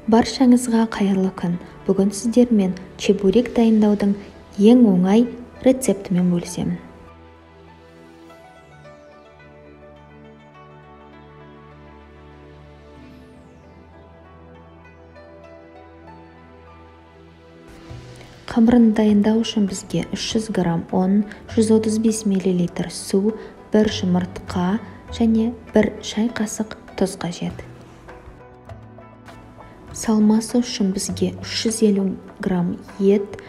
Баршаңызға қайырлы күн. Бүгін сіздермен чебурек дайындаудың ең оңай рецептімен бөлісемін. Қамырын дайындау үшін бізге 300 грамм ұн, 135 мл су, 1 жұмыртқа және 1 шай қасық тұз қажет. Салмасы үшін бізге 350 грамм ет,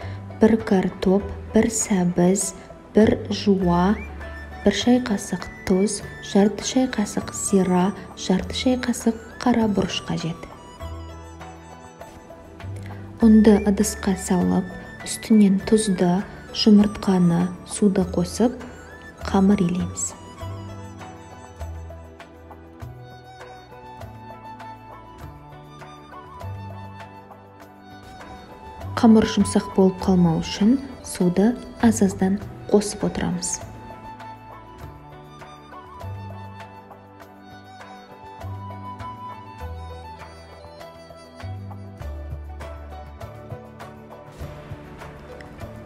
1 картоп, 1 сәбіз, 1 жуа, 1 шай қасық тұз, жарты шай қасық зира, жарты шай қасық қара бұрыш қажет. Ұнды ыдысқа салып, үстінен тұзды, жұмыртқаны, суды қосып, қамыр илейміз. Қамыр жұмсақ болып қалмау үшін суды аз-аздан қосып отырамыз.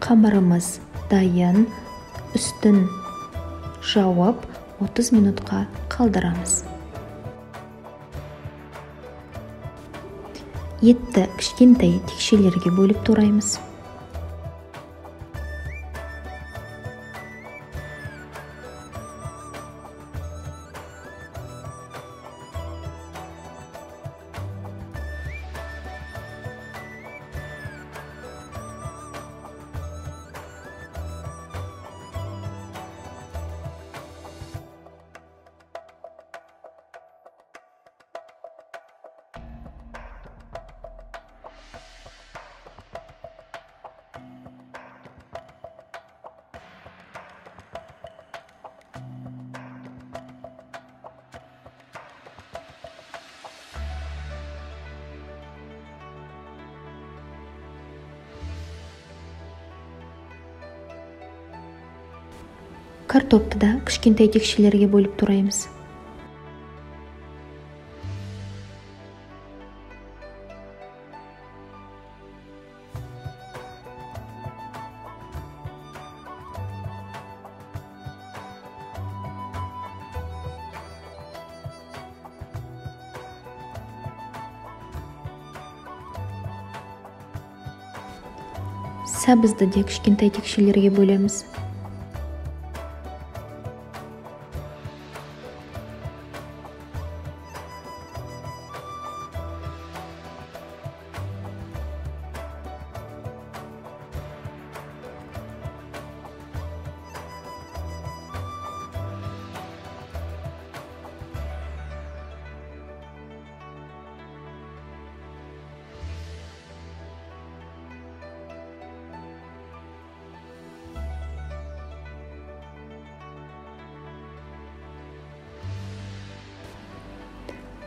Қамырымыз дайын, үстін жауып 30 минутқа қалдырамыз. Етті кішкентай текшелерге бөліп тураймыз. Картопты да кішкентай текшелерге бөліп тураймыз. Сәбізді де кішкентай текшелерге бөлеміз.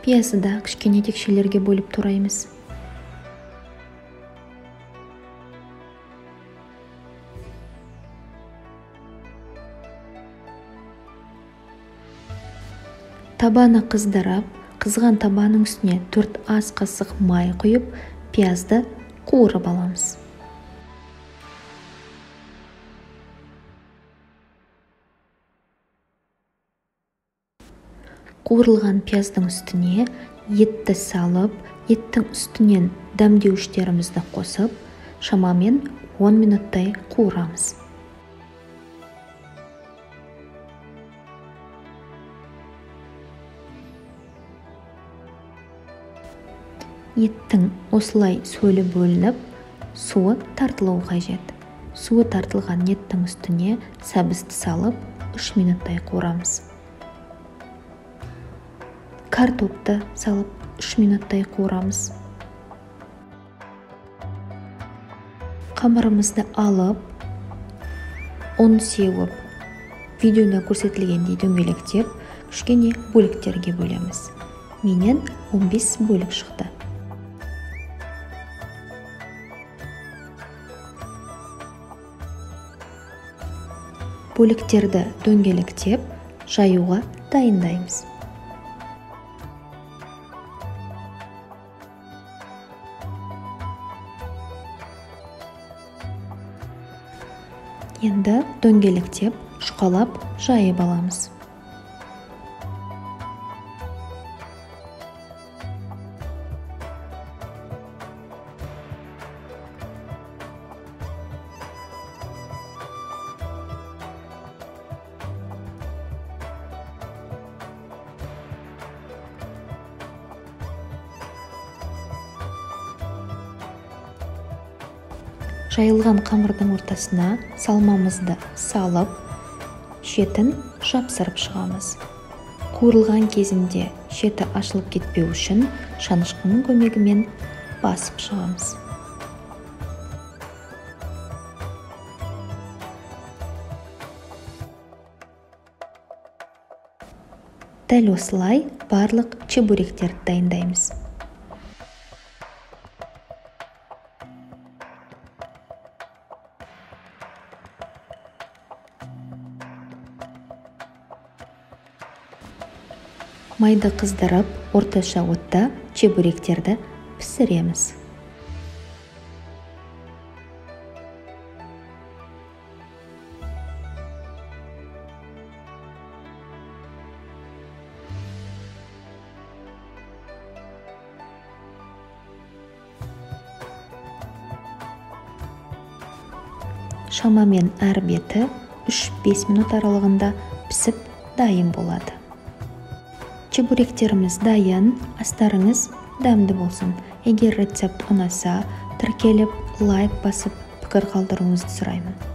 Пиязды да кішкене текшелерге бөліп тураймыз. Табаны қыздырып, қызған табаның үстіне 4 ас қасық май құйып, пиязды қуырып аламыз. Қуырылған пияздың үстіне етті салып, еттің үстінен дәмдеуіштерімізді қосып, шамамен 10 минуттай қуырамыз. Еттің осылай сөлі бөлініп, суы тартылуы қажет. Суы тартылған еттің үстіне сәбізді салып, 3 минуттай қуырамыз. Картопты салып 3 минуттай қуырамыз. Қамырымызды алып, ұн сеуіп, видеода көрсетілгендей дөңгелектеп, кішкене бөліктерге бөлеміз. Менен 15 бөлік шықты. Бөліктерді дөңгелектеп, жаюға дайындаймыз. Енді дөңгелектеп, шұқалап жайып аламыз. Жайылған қамырдың ортасына салмамызды салып, шетін жапсырып шығамыз. Қуырылған кезінде шеті ашылып кетпеу үшін шанышқының көмегімен басып шығамыз. Дәл осылай барлық чебуректерді дайындаймыз. Майды қыздырып, орташа отта чебуректерді пісіреміз. Шамамен әр беті 3-5 минут аралығында пісіп дайын болады. Чебуректеріміз дайын, астарыңыз дәмді болсын. Егер рецепт ұнаса, тіркеліп, лайк басып, пікір қалдыруыңызды сұраймын.